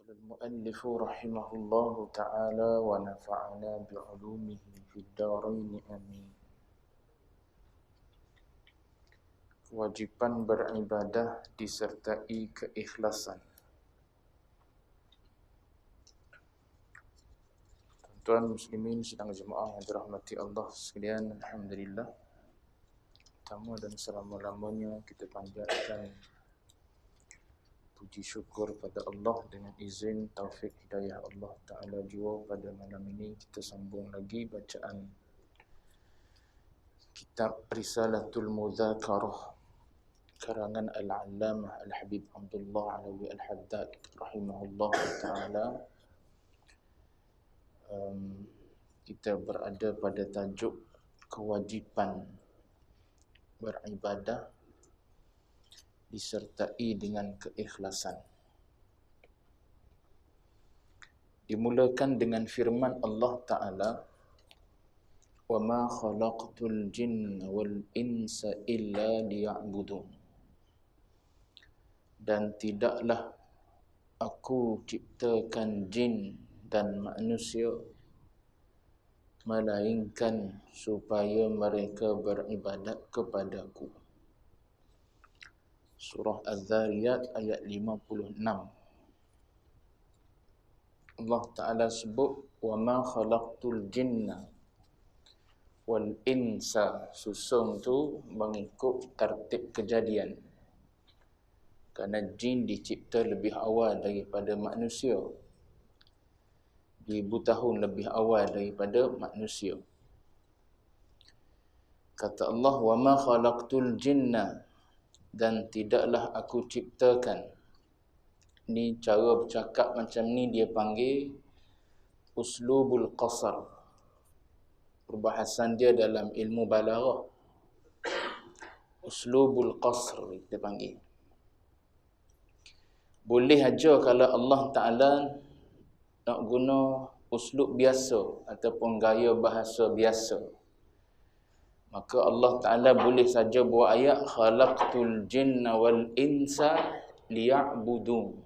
قال المؤلف رحمه الله تعالى ونفعنا بعلومه في الدارين آمين. Kewajiban beribadah disertai keikhlasan. Tuan muslimin sedang jemaah yang dirahmati Allah sekalian, alhamdulillah. Pertama dan selama-lamanya kita panjatkan puji syukur pada Allah dengan izin taufik hidayah Allah Ta'ala jua. Pada malam ini kita sambung lagi bacaan kitab Risalatul Mudzakarah karangan Al-Allamah Al-Habib Abdullah Alawi Al-Haddad rahimahullah ta'ala. Kita berada pada tajuk kewajiban beribadah disertai dengan keikhlasan. Dimulakan dengan firman Allah Ta'ala, وَمَا خَلَقْتُ الْجِنَّ وَالْإِنسَ إِلَّا لِيَعْبُدُونَ. Dan tidaklah aku ciptakan jin dan manusia melainkan supaya mereka beribadat kepadaku. Surah Az-Zariyat ayat 56. Allah Ta'ala sebut وَمَا خَلَقْتُ الْجِنَّ وَالْإِنسَ. Susun tu mengikut tertib kejadian. Kerana jin dicipta lebih awal daripada manusia. 1000 tahun lebih awal daripada manusia. Kata Allah, وَمَا خَلَقْتُ الْجِنَّ. Dan tidaklah aku ciptakan. Ni cara bercakap macam ni dia panggil uslubul qasar. Perbahasan dia dalam ilmu balaghah. Uslubul qasr kita panggil. Boleh aja kalau Allah Ta'ala nak guna uslub biasa ataupun gaya bahasa biasa. Maka Allah Ta'ala boleh saja buat ayat khalaqtul jinna wal insa liya'budun.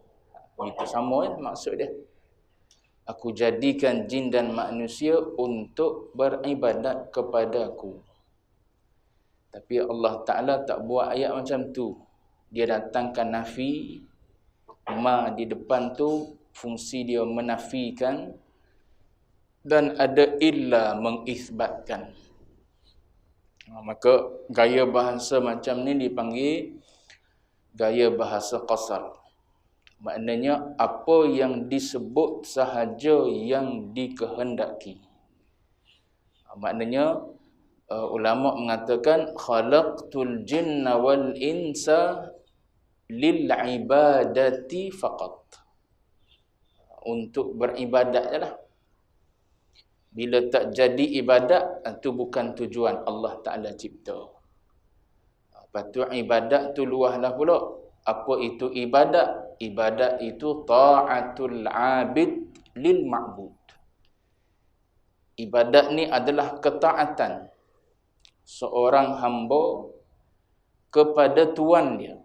Itu sama maksud dia. Aku jadikan jin dan manusia untuk beribadat kepada aku. Tapi Allah Ta'ala tak buat ayat macam tu. Dia datangkan nafi. Ma di depan tu fungsi dia menafikan. Dan ada illa mengisbatkan. Maka gaya bahasa macam ni dipanggil gaya bahasa qasar. Maknanya apa yang disebut sahaja yang dikehendaki. Maknanya ulama mengatakan khalaqtul jinna wal insa lil ibadati faqat. Untuk beribadat jelah. Bila tak jadi ibadat, itu bukan tujuan Allah Ta'ala cipta. Lepas tu ibadat tu luahlah pula. Apa itu ibadat? Ibadat itu ta'atul abid lil ma'bud. Ibadat ni adalah ketaatan seorang hamba kepada Tuhan dia.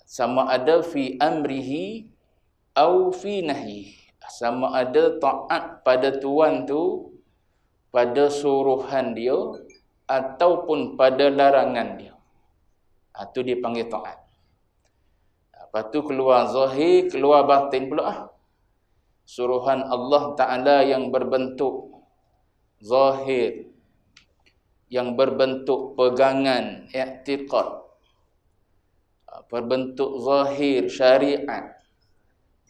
Sama ada fi amrihi au fi nahyihi. Sama ada taat pada Tuhan tu pada suruhan dia ataupun pada larangan dia. Itu dipanggil taat. Lepas tu keluar zahir, keluar batin pula. Suruhan Allah Ta'ala yang berbentuk zahir, yang berbentuk pegangan, i'tiqad, berbentuk zahir, syariat,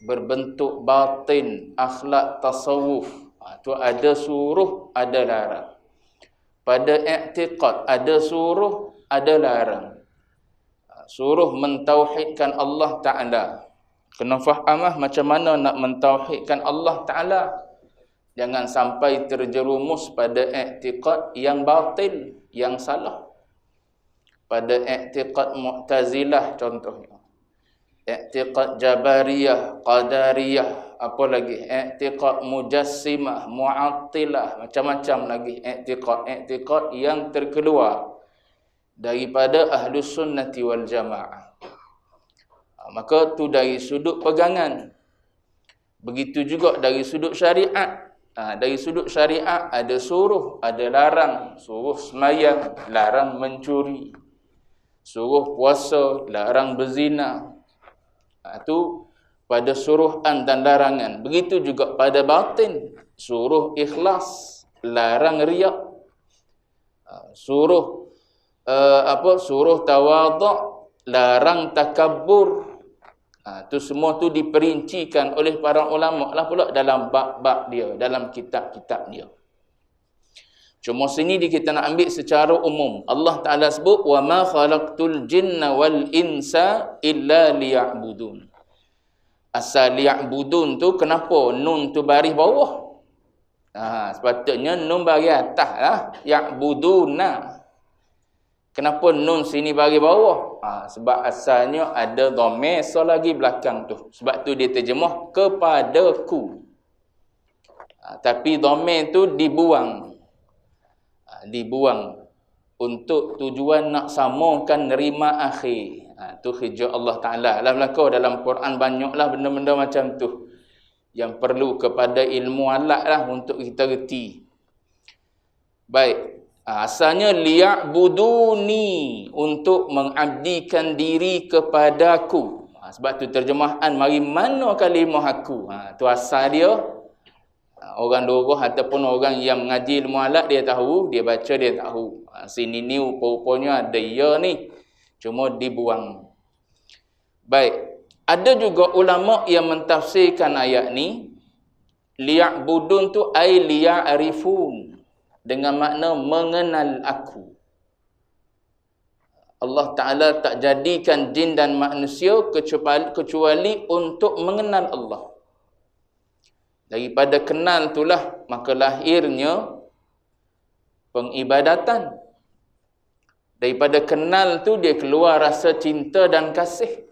berbentuk batin, akhlak, tasawuf. Itu ada suruh, ada larang. Pada i'tiqad, ada suruh, ada larang. Suruh mentauhidkan Allah Ta'ala. Kena faham macam mana nak mentauhidkan Allah Ta'ala. Jangan sampai terjerumus pada i'tiqad yang batil, yang salah. Pada i'tiqad Mu'tazilah contohnya. I'tiqad Jabariyah, Qadariyah, apa lagi? I'tiqad Mujassimah, Mu'attilah, macam-macam lagi i'tiqad yang terkeluar daripada Ahlus Sunnati wal Jamaah. Maka tu dari sudut pegangan. Begitu juga dari sudut syariat. Dari sudut syariat ada suruh, ada larang. Suruh semayang, larang mencuri. Suruh puasa, larang berzina. Itu pada suruhan dan larangan. Begitu juga pada batin. Suruh ikhlas, larang riak. Suruh suruh tawaduk, larang takabbur. Tu semua tu diperincikan oleh para ulama lah pula dalam bab-bab dia, dalam kitab-kitab dia. Cuma sini kita nak ambil secara umum. Allah Ta'ala sebut, wa ma khalaqtul jinna wal insa illa liya'budun. Asal liya'budun tu kenapa nun tu baris bawah? Sepatutnya nun baris atas lah. Ya'buduna. Kenapa nun sini bagi bawah? Sebab asalnya ada dhamir so lagi belakang tu. Sebab tu dia terjemah kepadaku. Tapi dhamir tu dibuang. Dibuang untuk tujuan nak samakan nerima akhir. Tu kerja Allah Ta'ala. Dalam Quran banyaklah benda-benda macam tu. Yang perlu kepada ilmu alat lah untuk kita reti. Baik. Asalnya liya'buduni, untuk mengabdikan diri kepadaku. Sebab tu terjemahan mari mana kalimah aku. Tu asal dia. Orang luruh ataupun orang yang mengaji ilmu alat dia tahu, dia baca dia tahu. Sini ni rupanya ada ya ni. Cuma dibuang. Baik. Ada juga ulama yang mentafsirkan ayat ni, liya'budun tu ay liya'rifun, dengan makna mengenal aku. Allah Ta'ala tak jadikan jin dan manusia kecuali untuk mengenal Allah. Daripada kenal itulah maka lahirnya pengibadatan. Daripada kenal tu dia keluar rasa cinta dan kasih.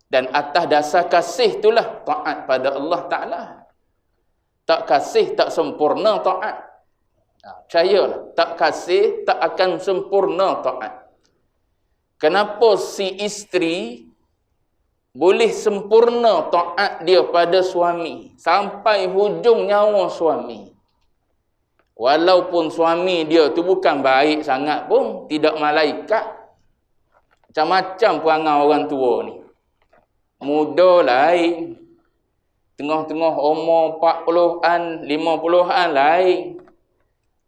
Dan atas dasar kasih itulah taat pada Allah Ta'ala. Tak kasih tak sempurna taat. Percayalah, tak kasih tak akan sempurna taat. Kenapa si isteri boleh sempurna taat dia pada suami sampai hujung nyawa suami? Walaupun suami dia tu bukan baik sangat pun, tidak malaikat. Macam-macam perangai orang tua ni. Muda lain, tengah-tengah umur 40-an, 50-an lain.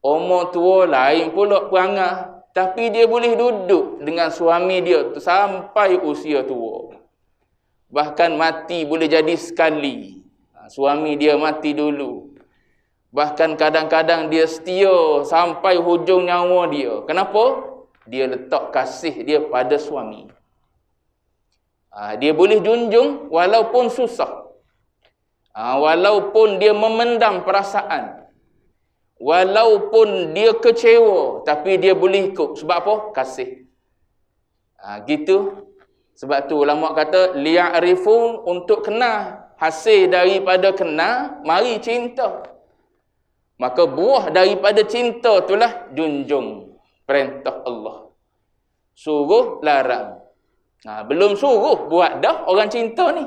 Umur tua lain pula perangai. Tapi dia boleh duduk dengan suami dia tu sampai usia tua. Bahkan mati boleh jadi sekali. Suami dia mati dulu. Bahkan kadang-kadang dia setia sampai hujung nyawa dia. Kenapa? Dia letak kasih dia pada suami. Dia boleh junjung walaupun susah. Walaupun dia memendam perasaan. Walaupun dia kecewa, tapi dia boleh ikut. Sebab apa? Kasih. Gitu. Sebab tu ulama kata, liya'rifun, untuk kenal. Hasil daripada kenal, mari cinta. Maka buah daripada cinta itulah junjung perintah Allah. Suruh, larang. Belum suruh, buat dah orang cinta ni.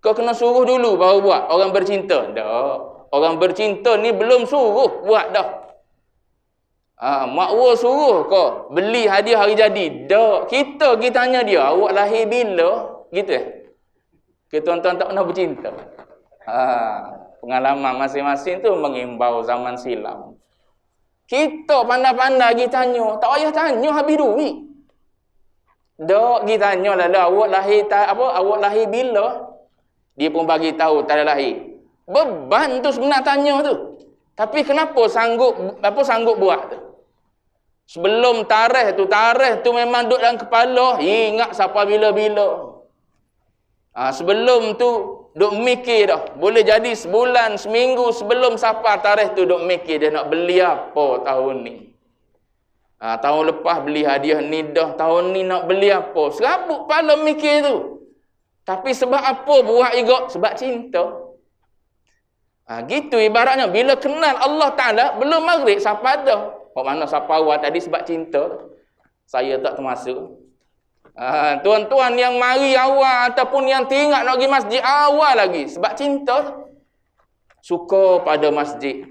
Kau kena suruh dulu baru buat. Orang bercinta. Dah. Orang bercinta ni belum suruh, buat dah. Makwa suruh kau beli hadiah hari jadi. Dah. Kita tanya dia, awak lahir bila? Gitu Ke tuan-tuan tak pernah bercinta? Pengalaman masing-masing tu mengimbau zaman silam. Kita pandai-pandai pergi tanya. Tak payah tanya habis duit. Dah, pergi tanya lah, awak lahir bila? Dia pun bagi tahu tak ada lahir. Beban tu sebenarnya tanya tu. Tapi kenapa sanggup buat tu? Sebelum tarikh tu memang duduk dalam kepala, ingat siapa bila-bila. Sebelum tu duk mikir dah. Boleh jadi sebulan, seminggu sebelum sampai tarikh tu duk mikir dia nak beli apa tahun ni. Tahun lepas beli hadiah ni dah, tahun ni nak beli apa. Serabut kepala mikir tu. Tapi sebab apa buat juga? Sebab cinta. Gitu ibaratnya bila kenal Allah Ta'ala belum maghrib siapa dah. Mana siapa awal tadi sebab cinta. Saya tak termasuk. Tuan-tuan yang mari awal ataupun yang teringat nak pergi masjid awal lagi. Sebab cinta. Suka pada masjid.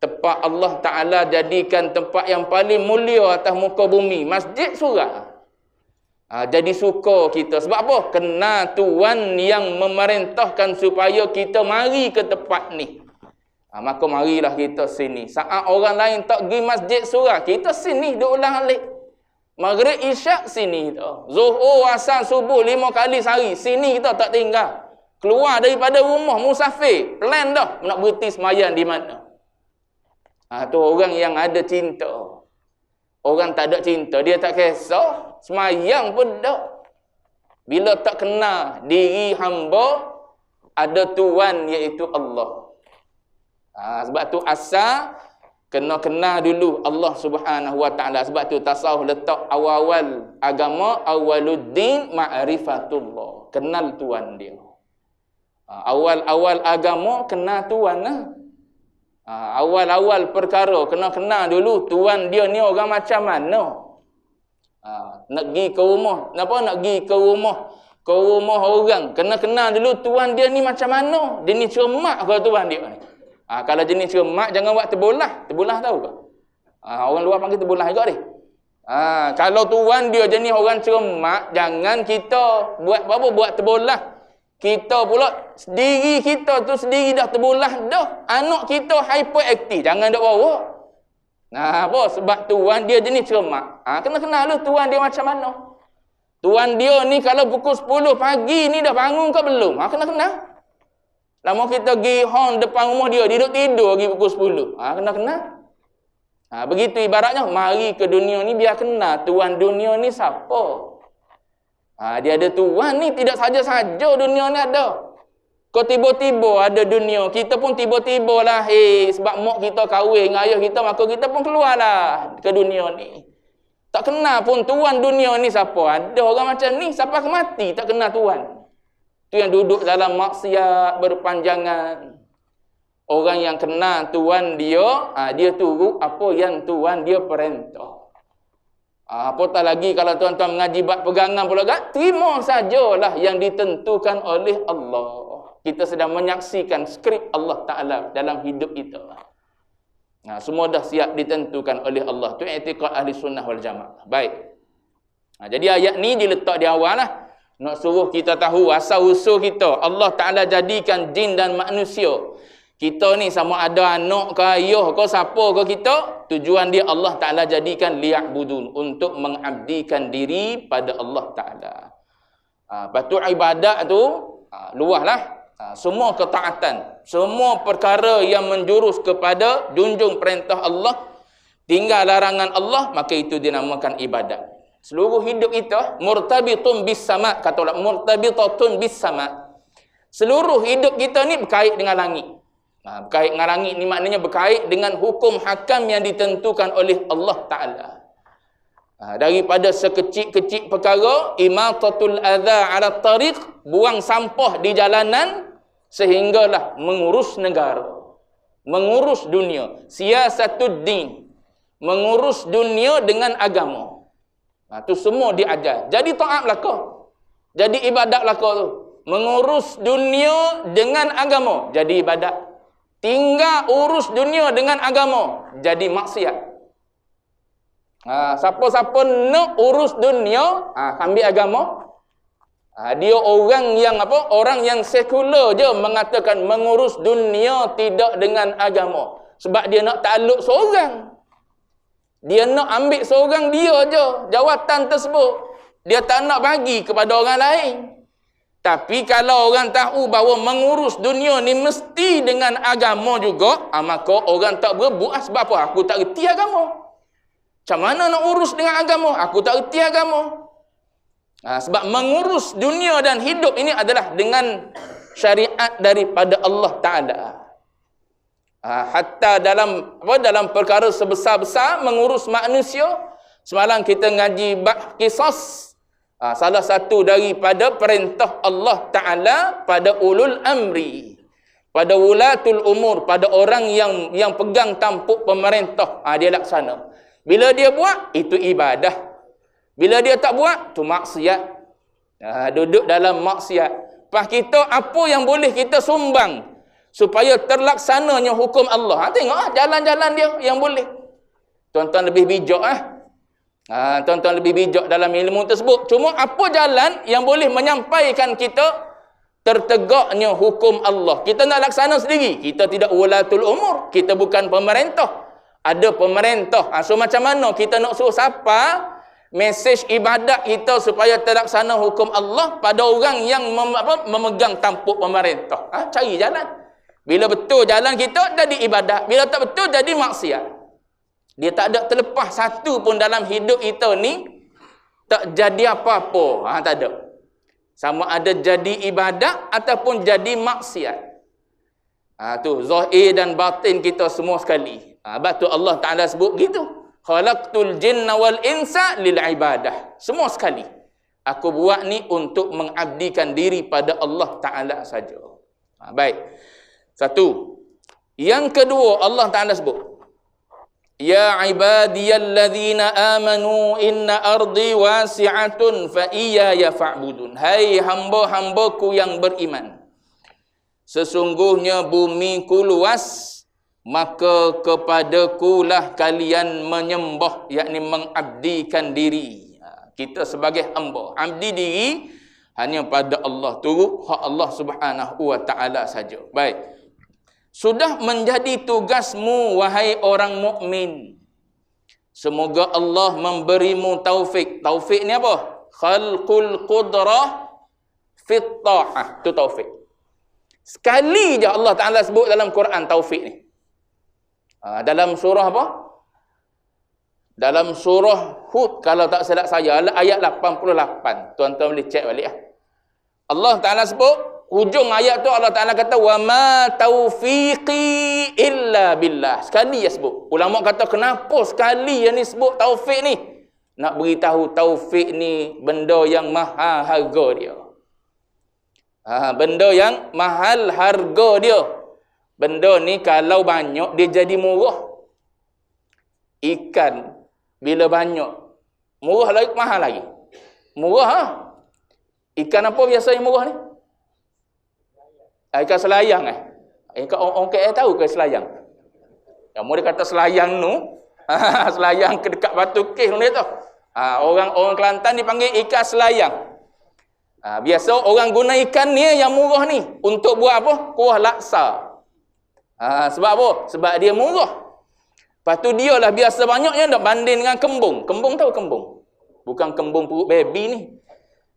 Tempat Allah Ta'ala jadikan tempat yang paling mulia atas muka bumi. Masjid surah. Jadi suka kita. Sebab apa? Kena Tuhan yang memerintahkan supaya kita mari ke tempat ni. Maka marilah kita sini. Saat orang lain tak pergi masjid surah, kita sini duk ulang alik. Maghrib isyak sini kita. Zuhur, asar, subuh 5 kali sehari. Sini kita tak tinggal. Keluar daripada rumah musafir. Plan dah nak berhenti semayang di mana. Tu orang yang ada cinta. Orang tak ada cinta, dia tak kisah. Semayang pun tak. Bila tak kenal diri hamba, ada Tuhan iaitu Allah. Sebab tu asal kena kenal dulu Allah Subhanahu Wa Ta'ala. Sebab tu tasawuf letak awal-awal agama, awaluddin ma'rifatullah. Kenal Tuhan dia. Awal-awal agama kenal Tuhan lah. Awal-awal perkara kena kenal dulu Tuhan dia ni orang macam mana. Nak pergi ke rumah, nak pergi ke rumah orang, kena kenal dulu Tuhan dia ni macam mana. Dia ni cermat ke Tuhan dia ni? Kalau jenis cermat jangan buat terbelah. Terbelah tahu ke? Orang luar panggil terbelah juga ni. Kalau Tuhan dia jenis orang cermat, jangan kita buat apa? Buat terbelah. Kita pula diri kita tu sendiri dah terbelah dah. Anak kita hyperaktif, jangan dok bawa. Apa? Sebab Tuhan dia jenis cermat. Kena kenal lu Tuhan dia macam mana. Tuhan dia ni kalau pukul 10 pagi ni dah bangun ke belum? Kena kenal. Lama kita pergi hon depan rumah dia, dia duduk tidur lagi pukul 10. Kena kenal. Begitu ibaratnya, mari ke dunia ni biar kenal Tuhan dunia ni siapa. Dia ada Tuhan ni, tidak saja-saja dunia ni ada. Kau tiba-tiba ada dunia, kita pun tiba-tiba lahir. Sebab mak kita kahwin dengan ayah kita, maka kita pun keluarlah ke dunia ni. Tak kenal pun Tuhan dunia ni siapa. Ada orang macam ni, siapa akan mati tak kenal Tuhan. Tu yang duduk dalam maksiat berpanjangan. Orang yang kenal Tuhan dia, dia turut apa yang Tuhan dia perintah. Apatah lagi kalau tuan-tuan mengaji bab pegangan pula kan, terima sajalah yang ditentukan oleh Allah. Kita sedang menyaksikan skrip Allah Ta'ala dalam hidup kita. Semua dah siap ditentukan oleh Allah. Itu i'tiqad ahli sunnah wal jamaah. Baik. Jadi ayat ni diletak di awal lah. Nak suruh kita tahu asal-usul kita. Allah Ta'ala jadikan jin dan manusia. Kita ni sama ada anak ke ayah ke siapa ke kita, tujuan dia Allah Ta'ala jadikan liya'budun, untuk mengabdikan diri pada Allah Ta'ala. Lepas tu ibadat tu luahlah. Semua ketaatan, semua perkara yang menjurus kepada junjung perintah Allah, tinggal larangan Allah, maka itu dinamakan ibadat. Seluruh hidup kita murtabitun bis sama, kata Allah, murtabitatun bis sama. Seluruh hidup kita ni berkait dengan langit. Berkait dengan langit ni maknanya berkait dengan hukum hakam yang ditentukan oleh Allah Ta'ala. Daripada sekecil-kecil perkara, imatatul adha ala tariq, buang sampah di jalanan, sehinggalah mengurus negara, mengurus dunia, siasatud din, mengurus dunia dengan agama. Itu semua diajar. Jadi taat belaka, jadi ibadat belaka tu. Mengurus dunia dengan agama, jadi ibadat. Tinggal urus dunia dengan agama, jadi maksiat. Siapa-siapa nak urus dunia, ambil agama, dia orang yang apa? Orang yang sekular je mengatakan mengurus dunia tidak dengan agama. Sebab dia nak takluk seorang. Dia nak ambil seorang dia je jawatan tersebut. Dia tak nak bagi kepada orang lain. Tapi kalau orang tahu bahawa mengurus dunia ni mesti dengan agama juga, maka orang tak berbuat. Sebab apa? Aku tak reti agama. Macam mana nak urus dengan agama? Aku tak reti agama. Sebab mengurus dunia dan hidup ini adalah dengan syariat daripada Allah Ta'ala. Hatta dalam perkara sebesar-besar mengurus manusia. Semalam kita ngaji bab qisas. Salah satu daripada perintah Allah Ta'ala pada ulul amri, pada wulatul umur, pada orang yang pegang tampuk pemerintah, dia laksana. Bila dia buat, itu ibadah. Bila dia tak buat, tu maksiat. Duduk dalam maksiat. Pas kita, apa yang boleh kita sumbang supaya terlaksananya hukum Allah. Tengok jalan-jalan dia yang boleh. Tuan-tuan lebih bijak tuan-tuan lebih bijak dalam ilmu tersebut. Cuma apa jalan yang boleh menyampaikan kita tertegaknya hukum Allah? Kita nak laksana sendiri. Kita tidak walatul umur. Kita bukan pemerintah. Ada pemerintah. So macam mana kita nak suruh siapa mesej ibadat kita supaya terlaksana hukum Allah pada orang yang memegang tampuk pemerintah? Cari jalan. Bila betul jalan kita, jadi ibadat. Bila tak betul, jadi maksiat. Dia tak ada terlepas satu pun dalam hidup kita ni tak jadi apa-apa. Tak ada. Sama ada jadi ibadat ataupun jadi maksiat. Tu zahir dan batin kita semua sekali. Sebab tu Allah Ta'ala sebut gitu. Khalaqtul jinna wal insa lil ibadah. Semua sekali. Aku buat ni untuk mengabdikan diri pada Allah Ta'ala saja. Baik. Satu. Yang kedua, Allah Ta'ala sebut, ya ibadiyalladzina amanu inna ardi wasi'atun fa iyaya fa'budun. Hai hamba-hambaku yang beriman, sesungguhnya bumiku luas, maka kepadakulah kalian menyembah, yakni mengabdikan diri. Kita sebagai hamba, abdi diri hanya pada Allah, turut hak Allah Subhanahu wa taala saja. Baik. Sudah menjadi tugasmu wahai orang mukmin. Semoga Allah memberimu taufik. Taufik ni apa? Khalqul qudrah fit ta'ah. Itu taufik. Sekali je Allah Ta'ala sebut dalam Quran taufik ni. Dalam surah apa? Dalam surah Hud, kalau tak silap saya, ayat 88. Tuan-tuan boleh cek balik. Allah Ta'ala sebut, hujung ayat tu Allah Ta'ala kata, wa ma taufiqi illa billah. Sekali dia sebut. Ulama kata, kenapa sekali yang ni sebut taufik ni? Nak beritahu taufik ni benda yang mahal harga dia. Benda yang mahal harga dia. Benda ni kalau banyak, dia jadi murah. Ikan, bila banyak, murah lagi, mahal lagi. Murah. Ikan apa biasa yang murah ni? Ikan selayang. Ikan orang KL tahu ke selayang? Yang dia kata selayang tu, selayang ke dekat Batu Keh tu. Orang Kelantan dipanggil ikan selayang. Biasa orang guna ikan ni yang murah ni untuk buat apa? Kuah laksa. Sebab apa? Sebab dia murah. Lepas tu dia lah biasa banyaknya nak banding dengan kembung. Kembung tahu kembung? Bukan kembung perut baby ni.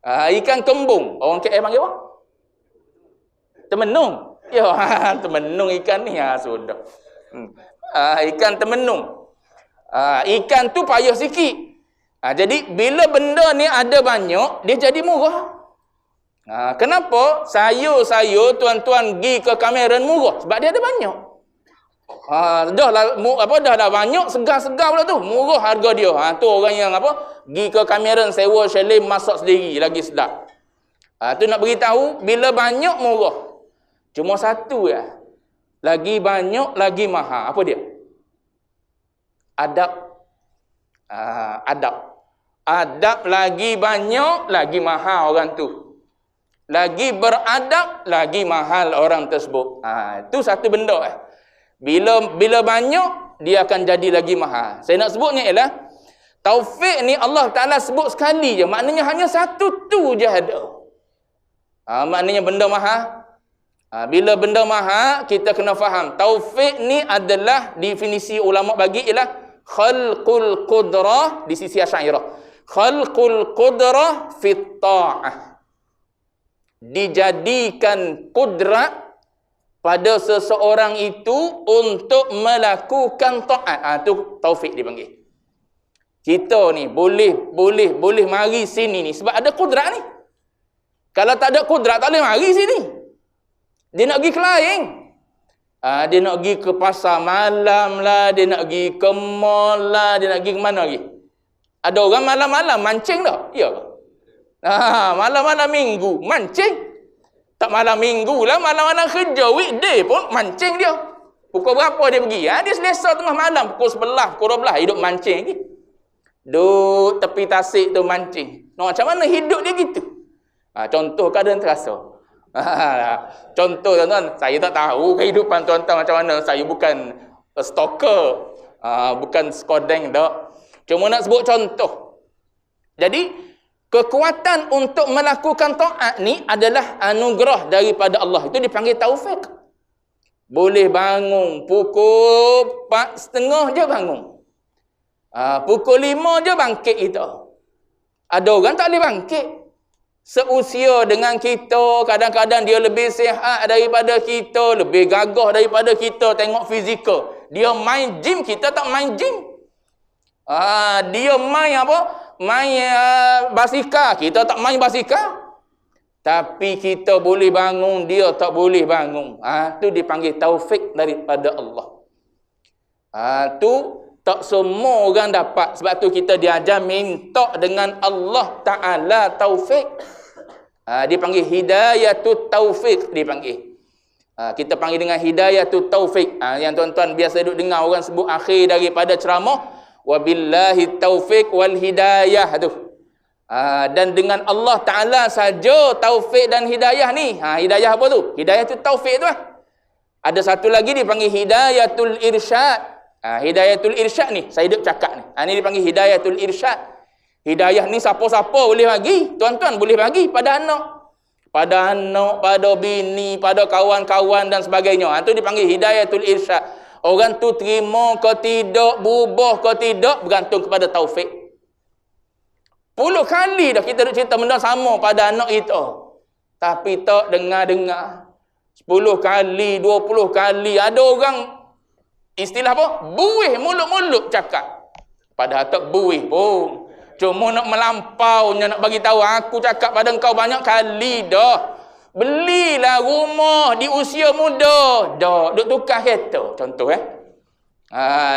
Ikan kembung. Orang KL panggil apa? Temenung. Ya, temenung ikan ni. Sudah. Ikan temenung. Ikan tu payah sikit. Jadi bila benda ni ada banyak, dia jadi murah. Kenapa? Sayur tuan-tuan pergi ke Cameron murah? Sebab dia ada banyak. Dah lah banyak, segar-segar pula tu. Murah harga dia. Tu orang yang pergi ke Cameron sewa chalet masak sendiri, lagi sedap. Tu nak beritahu, bila banyak murah. Cuma satu ya. Lagi banyak, lagi mahal. Apa dia? Adab. Adab. Adab lagi banyak, lagi mahal orang tu. Lagi beradab, lagi mahal orang tersebut. Itu satu benda. Bila banyak, dia akan jadi lagi mahal. Saya nak sebutnya ialah, taufik ni Allah Ta'ala sebut sekali je. Maknanya hanya satu tu je ada. Maknanya benda mahal. Bila benda mahal, kita kena faham. Taufik ni adalah, definisi ulama bagi ialah khalqul qudrah di sisi Asy'ariyah. Khalqul qudrah fit ta'ah. Dijadikan kudrat pada seseorang itu untuk melakukan taat. Itu taufik dipanggil. Kita ni boleh mari sini ni sebab ada kudrat ni. Kalau tak ada kudrat, tak boleh mari sini. Dia nak pergi ke lain. Dia nak pergi ke pasar malam lah, dia nak pergi ke mall lah, dia nak pergi ke mana lagi? Ada orang malam-malam mancing tak? Ya ke? Malam-malam minggu mancing. Tak malam minggu lah, malam-malam kerja, weekday pun mancing dia. Pukul berapa dia pergi? Dia selesa tengah malam, pukul 11, pukul 12, hidup mancing lagi. Duduk tepi tasik tu mancing. Macam mana hidup dia gitu? Contoh keadaan terasa. Contoh tuan-tuan, saya tak tahu kehidupan tuan-tuan macam mana. Saya bukan stalker, bukan skodeng dak. Cuma nak sebut contoh. Jadi, kekuatan untuk melakukan taat ni adalah anugerah daripada Allah. Itu dipanggil taufik. Boleh bangun pukul 4.30 je bangun. Pukul 5 je bangkit kita. Ada orang tak boleh bangkit. Seusia dengan kita, kadang-kadang dia lebih sihat daripada kita, lebih gagah daripada kita, tengok fizikal. Dia main gym, kita tak main gym. Dia main apa? Main basikal, kita tak main basikal. Tapi kita boleh bangun, dia tak boleh bangun. Tu dipanggil taufik daripada Allah. Tu tak semua orang dapat. Sebab tu kita diajar minta dengan Allah Ta'ala taufik. Dipanggil hidayatut taufik. Dipanggil. Kita panggil dengan hidayatut taufik. Yang tuan-tuan biasa duduk dengar orang sebut akhir daripada ceramah. Wabillahi taufik wal hidayah tu. Dan dengan Allah Ta'ala saja taufik dan hidayah ni. Hidayah apa tu? Hidayatut taufik tu lah. Ada satu lagi dipanggil hidayatul irsyad. Hidayatul irsyad ni, saya duk cakap ni. Ni dipanggil hidayatul irsyad. Hidayah ni siapa-siapa boleh bagi. Tuan-tuan boleh bagi pada anak. Pada anak, pada bini, pada kawan-kawan dan sebagainya. Itu dipanggil hidayatul irsyad. Orang tu terima ke tidak, berubah ke tidak, bergantung kepada taufik. 10 kali dah kita duk cerita benda sama pada anak kita. Tapi tak dengar-dengar. 10 kali, 20 kali. Ada orang istilah apa? Buih mulut-mulut cakap. Padahal tak buih pun. Cuma nak melampaunya, nak bagi tahu aku cakap pada engkau banyak kali dah. Belilah rumah di usia muda. Dah, duk tukar kereta. Contoh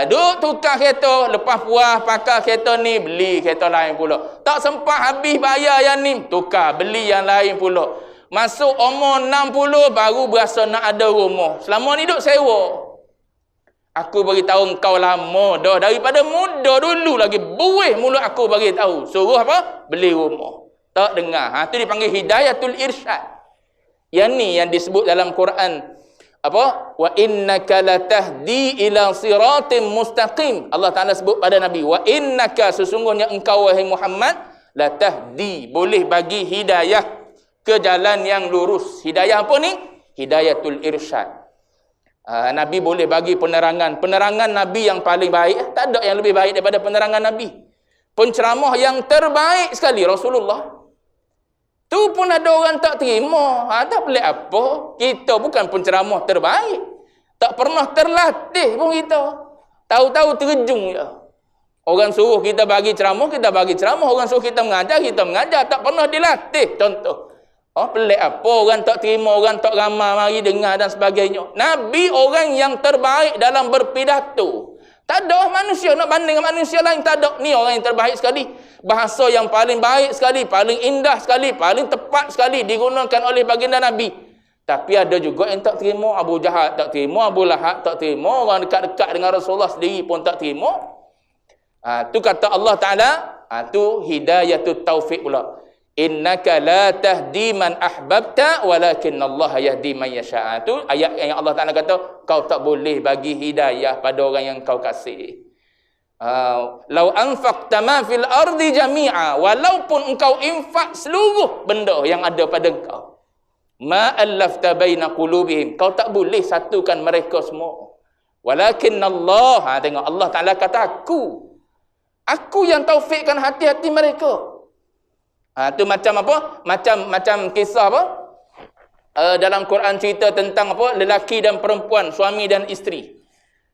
duk tukar kereta, lepas puas pakai kereta ni, beli kereta lain pula. Tak sempat habis bayar yang ni, tukar, beli yang lain pula. Masuk umur 60 baru berasa nak ada rumah. Selama ni duk sewa. Aku bagi tahu engkau lama dah, daripada muda dulu lagi buih mulut aku bagi tahu. Suruh apa? Beli rumah. Tak dengar. Tu dipanggil hidayatul irsyad. Yang ni yang disebut dalam Quran apa? Wa innaka latahdi ila siratim mustaqim. Allah Taala sebut pada Nabi, wa innaka, sesungguhnya engkau wahai Muhammad, latahdi, boleh bagi hidayah ke jalan yang lurus. Hidayah apa ni? Hidayatul irsyad. Nabi boleh bagi penerangan. Penerangan Nabi yang paling baik. Tak ada yang lebih baik daripada penerangan Nabi. Penceramah yang terbaik sekali Rasulullah. Tu pun ada orang tak terima. Tak pelik apa. Kita bukan penceramah terbaik. Tak pernah terlatih pun kita. Tahu-tahu terjun je. Orang suruh kita bagi ceramah, kita bagi ceramah. Orang suruh kita mengajar, kita mengajar. Tak pernah dilatih. Contoh. Pelik apa, orang tak terima, orang tak ramai mari dengar dan sebagainya. Nabi orang yang terbaik dalam berpidato. Tak ada manusia nak banding dengan manusia lain, tak ada. Ni orang yang terbaik sekali. Bahasa yang paling baik sekali, paling indah sekali, paling tepat sekali digunakan oleh baginda Nabi. Tapi ada juga yang tak terima. Abu Jahal tak terima, Abu Lahab tak terima, orang dekat-dekat dengan Rasulullah sendiri pun tak terima. Tu kata Allah Ta'ala, tu hidayatut taufik pula. Innaka la tahdi man ahbabta walakin Allah yahdi man yasha. Itu ayat yang Allah Taala kata kau tak boleh bagi hidayah pada orang yang kau kasih. Lau anfaqta ma fil ardi jami'a, walaupun engkau infak seluruh benda yang ada pada engkau, ma allafta baina qulubihim, kau tak boleh satukan mereka semua. Walakin Allah, tengok Allah Taala kata aku yang taufikkan hati-hati mereka. Tu macam apa? Macam kisah apa? Dalam Quran cerita tentang apa? Lelaki dan perempuan, suami dan isteri.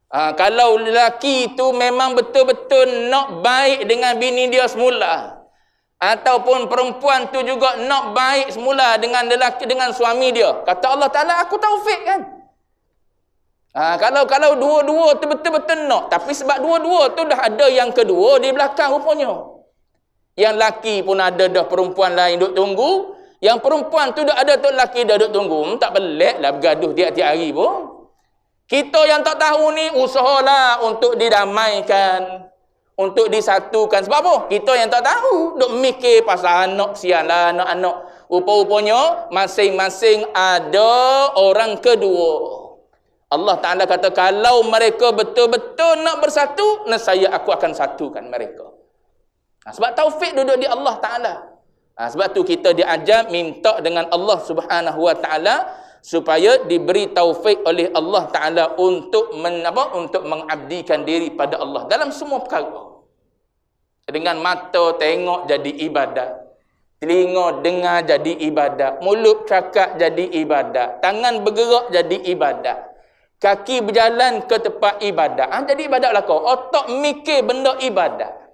Kalau lelaki itu memang betul-betul nak baik dengan bini dia semula, ataupun perempuan tu juga nak baik semula dengan lelaki, dengan suami dia, kata Allah Ta'ala, aku taufik kan. Kalau dua-dua tu betul-betul nak, tapi sebab dua-dua tu dah ada yang kedua di belakang rupanya. Yang laki pun ada dah perempuan lain duk tunggu. Yang perempuan tu dah ada tu laki dah duk tunggu. Tak pelik lah bergaduh tiap-tiap hari pun. Kita yang tak tahu ni usahalah untuk didamaikan. untuk disatukan. Sebab apa? Kita yang tak tahu. Duk mikir pasal anak sial lah, anak-anak. Rupa-rupanya masing-masing ada orang kedua. Allah Ta'ala kata, kalau mereka betul-betul nak bersatu, nescaya aku akan satukan mereka. Sebab taufik duduk di Allah Ta'ala. Sebab tu kita diajar minta dengan Allah Subhanahu Wa Ta'ala supaya diberi taufik oleh Allah Ta'ala untuk untuk mengabdikan diri pada Allah dalam semua perkara. Dengan mata tengok jadi ibadat, telinga dengar jadi ibadat, mulut cakap jadi ibadat, tangan bergerak jadi ibadat, kaki berjalan ke tempat ibadat. Jadi ibadat lah kau. Otak mikir benda ibadat.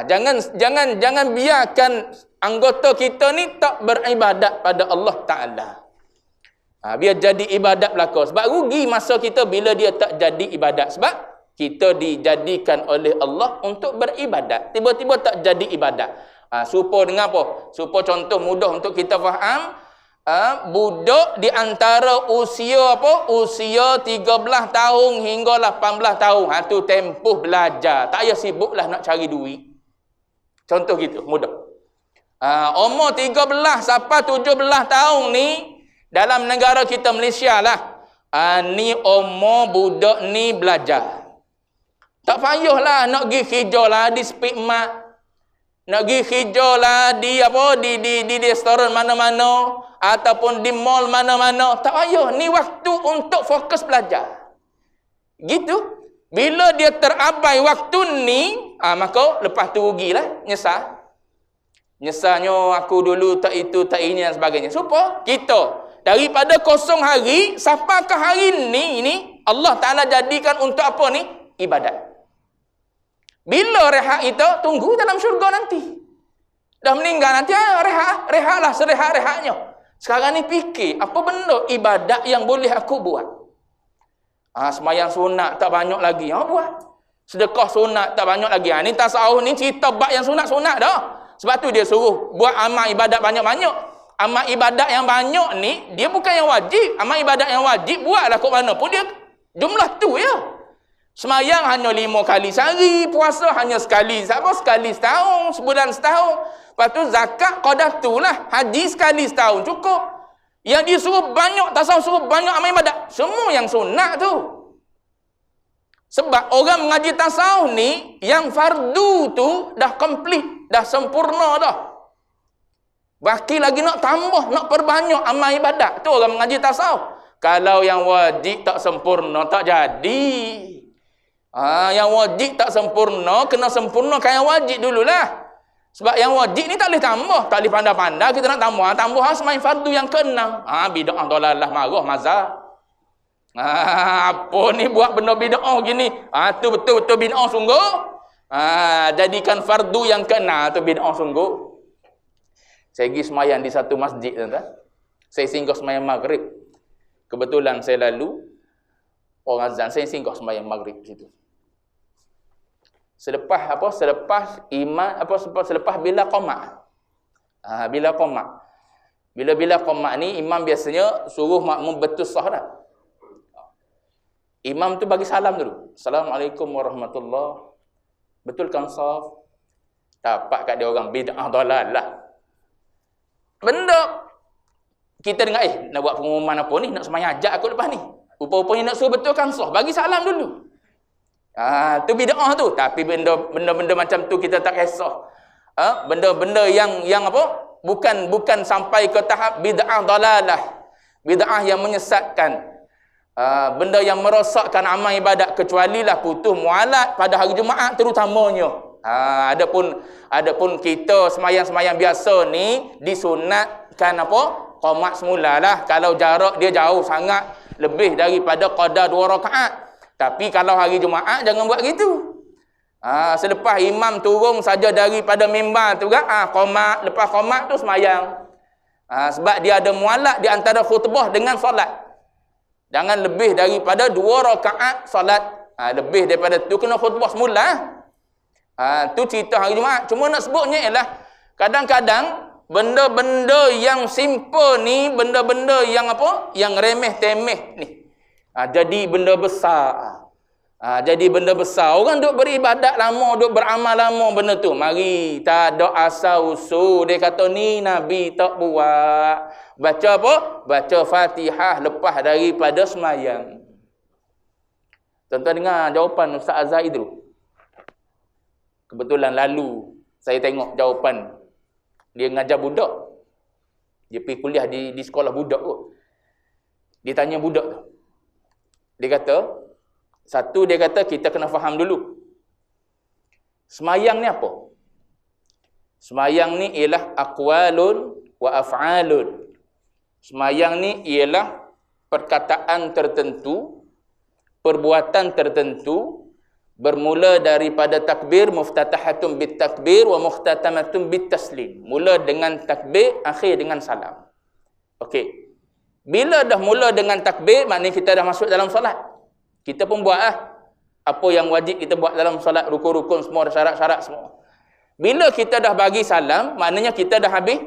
Jangan biarkan anggota kita ni tak beribadat pada Allah Ta'ala. Biar jadi ibadat belaka. Sebab rugi masa kita bila dia tak jadi ibadat. Sebab kita dijadikan oleh Allah untuk beribadat. Tiba-tiba tak jadi ibadat. Supaya dengan apa? Supaya contoh mudah untuk kita faham. Budak di antara usia usia 13 tahun hingga 18 tahun. Tu tempoh belajar. Tak payah sibuklah nak cari duit. Contoh gitu, mudah. Umur 13 sampai 17 tahun ni dalam negara kita Malaysia lah. Ni umur budak ni belajar. Tak payahlah nak pergi kerja lah di speak mat. Nak pergi kerja lah di restoran mana-mana ataupun di mall mana-mana. Tak payah. Ni waktu untuk fokus belajar. Gitu. Bila dia terabai waktu ni, maka lepas tu rugilah, nyesal. Nyesalnya aku dulu tak itu, tak ini dan sebagainya. Supaya kita daripada kosong hari sampai ke hari ni Allah Ta'ala jadikan untuk apa ni? Ibadat. Bila rehat kita, tunggu dalam syurga nanti. Dah meninggal nanti, rehatlah serehat-rehatnya. Sekarang ni fikir, apa benda ibadat yang boleh aku buat? Semayang sunat tak banyak lagi, buat. Sedekah sunat tak banyak lagi. Ni tasawuf ni cerita bab yang sunat-sunat dah. Sebab tu dia suruh buat amal ibadat banyak-banyak. Amal ibadat yang banyak ni, dia bukan yang wajib. Amal ibadat yang wajib, buatlah kat mana pun dia jumlah tu ya. Semayang hanya 5 kali sehari, puasa hanya sekali setahun, sebulan setahun. Lepas tu zakat qadatu lah, haji sekali setahun cukup. Yang disuruh banyak, tasawuf suruh banyak amal ibadat. Semua yang sunat tu. Sebab orang mengaji tasawuf ni, yang fardu tu dah komplit, dah sempurna dah. Baki lagi nak tambah, nak perbanyak amal ibadat. Tu orang mengaji tasawuf. Kalau yang wajib tak sempurna, tak jadi. Yang wajib tak sempurna, kena sempurnakan yang wajib dululah. Sebab yang wajib ni tak boleh tambah, tak boleh pandai-pandai kita nak tambah semain fardu yang ke-6. Bid'ah dalalah marah mazhab. Apa ni buat benda bid'ah gini? Tu betul-betul bid'ah sungguh. Jadikan fardu yang ke-6 tu bid'ah sungguh. Saya pergi semayang di satu masjid tuan-tuan. Saya singgah semayang maghrib. Kebetulan saya lalu orang azan, saya singgah semayang maghrib situ. Selepas bila qamat. Bila qamat. Bila qamat ni imam biasanya suruh makmum bertusah dah. Imam tu bagi salam dulu. Assalamualaikum warahmatullahi. Betul kan saf? Dapat kat dia orang bid'ah dalalah. Benda kita dengar nak buat pengumuman apa ni, nak semayang ajak aku lepas ni. Rupa-rupanya nak suruh betul kan saf, bagi salam dulu. Tu bid'ah tu. Tapi benda-benda macam tu kita tak kisah. Benda-benda yang apa? Bukan sampai ke tahap bid'ah dalalah. Bid'ah yang menyesatkan. Benda yang merosakkan amal ibadat, kecualilah putus mualat pada hari Jumaat terutamanya. Adapun kita semayang-semayang biasa ni disunatkan apa? Qamat semulalah. Kalau jarak dia jauh sangat, lebih daripada qadar 2 rakaat. Tapi kalau hari Jumaat jangan buat gitu. Selepas imam turun saja daripada mimbar tu kan, qamat, lepas qamat tu semayang. Sebab dia ada mualat di antara khutbah dengan solat. Jangan lebih daripada 2 rakaat solat. Lebih daripada tu kena khutbah semula. Tu cerita hari Jumaat. Cuma nak sebutnya ialah kadang-kadang benda-benda yang simple ni, benda-benda yang apa? Yang remeh-temeh ni. Jadi benda besar. Jadi benda besar. Orang duk beribadat lama, duk beramal lama benda tu. Mari, tak ada asal usul. Dia kata ni Nabi tak buat. Baca apa? Baca Fatihah lepas daripada semayang. Tuan-tuan dengar jawapan Ustaz Azhar itu. Kebetulan lalu saya tengok jawapan. Dia ngajar budak. Dia pergi kuliah di sekolah budak tu. Dia tanya budak tu. Dia kata, satu dia kata kita kena faham dulu. Semayang ni apa? Semayang ni ialah aqwalun wa af'alun. Semayang ni ialah perkataan tertentu, perbuatan tertentu, bermula daripada takbir, muftatahatun bit takbir wa muhtatamatun bit taslim. Mula dengan takbir, akhir dengan salam. Okey. Bila dah mula dengan takbir, maknanya kita dah masuk dalam solat. Kita pun buat apa yang wajib kita buat dalam solat, rukun-rukun semua, syarat-syarat semua. Bila kita dah bagi salam, maknanya kita dah habis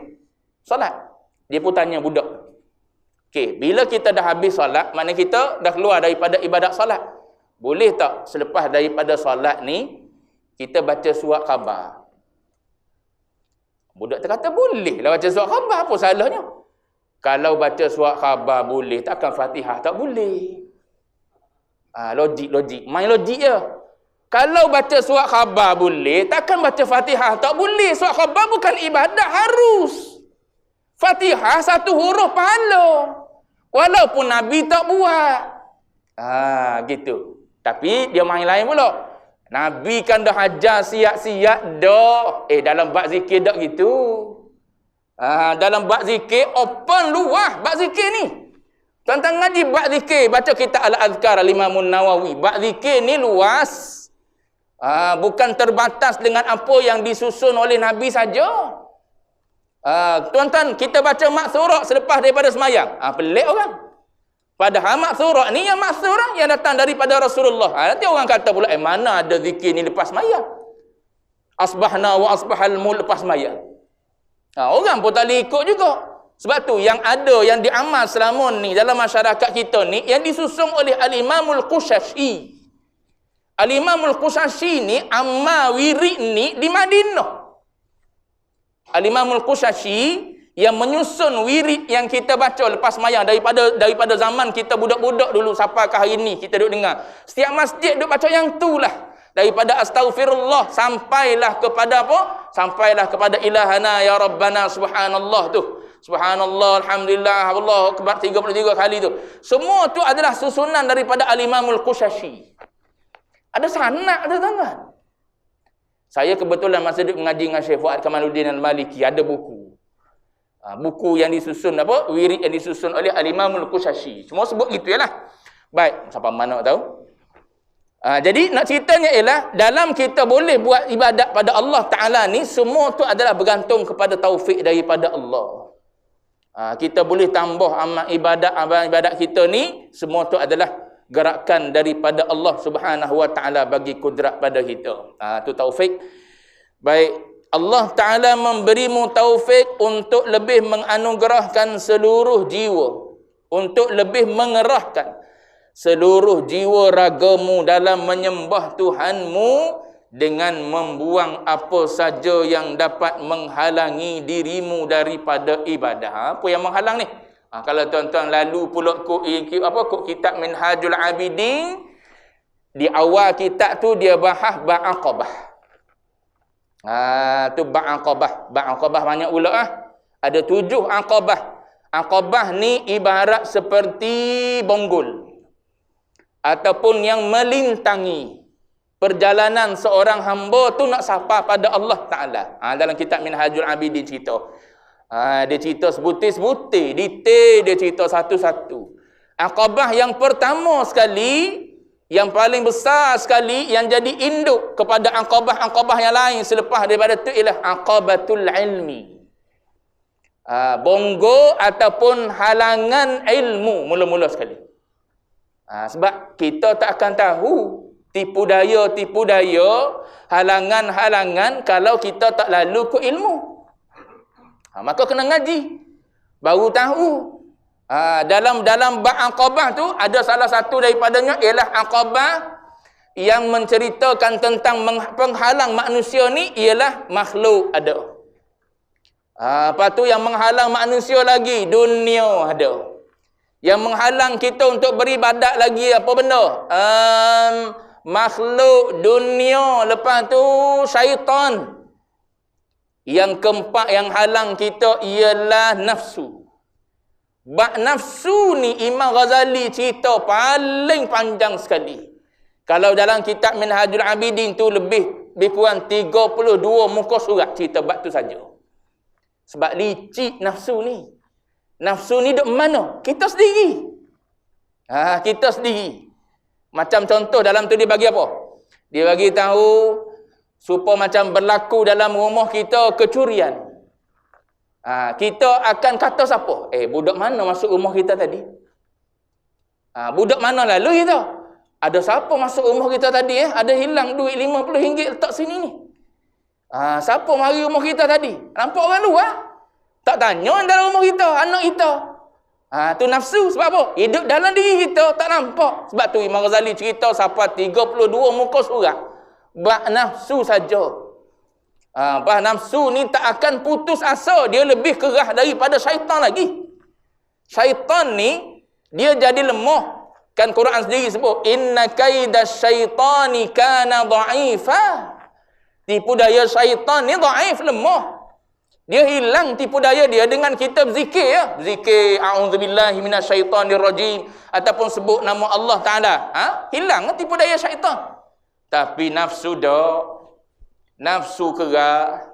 solat. Dia pun tanya budak. Okey, bila kita dah habis solat, maknanya kita dah keluar daripada ibadat solat. Boleh tak selepas daripada solat ni, kita baca surat khabar? Budak tu kata, boleh lah baca surat khabar, apa salahnya? Kalau baca surat khabar boleh, takkan Fatihah tak boleh. Logik. Main logik je. Kalau baca surat khabar boleh, takkan baca Fatihah tak boleh. Surat khabar bukan ibadat, harus. Fatihah satu huruf pahala. Walaupun Nabi tak buat. Gitu. Tapi dia main lain pula. Nabi kan dah ajar siap-siap dah. Dalam bab zikir tak gitu. Dalam bab zikir open luah bab zikir ni. Tuan-tuan ngaji bab zikir, baca kitab Al-Azkar Al-Imam Nawawi. Bab zikir ni luas. Bukan terbatas dengan apa yang disusun oleh Nabi saja. Tuan-tuan, kita baca maksurah selepas daripada semayang. Pelik orang. Padahal maksurah ni yang maksurah yang datang daripada Rasulullah. Nanti orang kata pula, mana ada zikir ni lepas semayang? Asbahna wa asbahal mul lepas semayang. Orang pun tak boleh ikut juga. Sebab tu yang ada, yang diamal selama ni dalam masyarakat kita ni, yang disusung oleh Al-Imamul Qushashi. Al-Imamul Qushashi ni amal wirid ni di Madinah. Al-Imamul Qushashi yang menyusun wirid yang kita baca lepas semayang daripada zaman kita budak-budak dulu sampai ke hari ni kita duk dengar. Setiap masjid duk baca yang tu lah. Daripada astaghfirullah sampailah kepada apa? Sampailah kepada ilahana ya Rabbana subhanallah tu. Subhanallah, alhamdulillah, Allahu akbar 33 kali tu. Semua tu adalah susunan daripada Al-Imamul Qushashi. Ada sanad tu, tuan-tuan. Saya kebetulan masa duduk mengaji dengan Syekh Fuad Kamaluddin Al-Maliki, ada buku. Buku yang disusun apa? Wirid yang disusun oleh Al-Imamul Qushashi. Semua sebut gitu yalah. Baik, siapa mana tahu. Jadi nak ceritanya ialah dalam kita boleh buat ibadat pada Allah Ta'ala ni, semua tu adalah bergantung kepada taufik daripada Allah. Kita boleh tambah amal ibadat kita ni, semua tu adalah gerakan daripada Allah Subhanahu Wa Ta'ala bagi kudrat pada kita. Tu taufik. Baik, Allah Ta'ala memberimu taufik untuk lebih menganugerahkan seluruh jiwa, untuk lebih mengerahkan seluruh jiwa ragamu dalam menyembah Tuhanmu dengan membuang apa saja yang dapat menghalangi dirimu daripada ibadah. Apa yang menghalang ni? Kalau tuan-tuan lalu pula kok kitab Minhajul Abidin, di awal kitab tu dia bahas ba'aqabah. Tu ba'aqabah. Ba'aqabah banyak pula Ada 7 aqabah. Aqabah ni ibarat seperti bonggol ataupun yang melintangi perjalanan seorang hamba tu nak sampai pada Allah Ta'ala. Dalam kitab Minhajul Abidin cerita. Dia cerita sebutir-sebutir, detail dia cerita satu-satu. Aqabah yang pertama sekali, yang paling besar sekali, yang jadi induk kepada aqabah-aqabah yang lain selepas daripada itu ialah aqabatul ilmi. Bonggol ataupun halangan ilmu mula-mula sekali. Sebab kita tak akan tahu tipu daya, halangan-halangan kalau kita tak lalu ke ilmu. Maka kena ngaji, baru tahu. Dalam bab aqabah tu ada salah satu daripadanya ialah aqabah yang menceritakan tentang penghalang manusia ni ialah makhluk ada. Lepas tu yang menghalang manusia lagi, dunia ada. Yang menghalang kita untuk beribadat lagi apa benda? Makhluk, dunia, lepas tu syaitan. Yang keempat yang halang kita ialah nafsu. Bab nafsu ni Imam Ghazali cerita paling panjang sekali. Kalau dalam kitab Minhajul Abidin tu lebih kurang 32 muka surat cerita bab tu saja. Sebab licik nafsu ni. Nafsu ni duk mana? Kita sendiri. Kita sendiri. Macam contoh dalam tu dia bagi apa? Dia bagi tahu supaya macam berlaku dalam rumah kita kecurian. Kita akan kata siapa? Budak mana masuk rumah kita tadi? Budak mana lalu kita? Ada siapa masuk rumah kita tadi? Ada hilang duit RM50 letak sini ni. Siapa mari rumah kita tadi? Nampak orang luar? Tak tanya dalam rumah kita, anak kita. Tu nafsu. Sebab apa? Hidup dalam diri kita, tak nampak. Sebab tu Imam Ghazali cerita sampai 32 muka surat. Bab nafsu saja. Bab nafsu ni tak akan putus asa. Dia lebih kerah daripada syaitan lagi. Syaitan ni, dia jadi lemah. Kan Quran sendiri sebut, inna kaidas syaitani kana dha'ifa. Tipu daya syaitan ni dhaif, lemah. Dia hilang tipu daya dia dengan kita berzikir ya. Zikir a'udzubillahi minasyaitonirrajim ataupun sebut nama Allah Taala. Hilang tipu daya syaitan. Tapi nafsu dak. Nafsu kerah.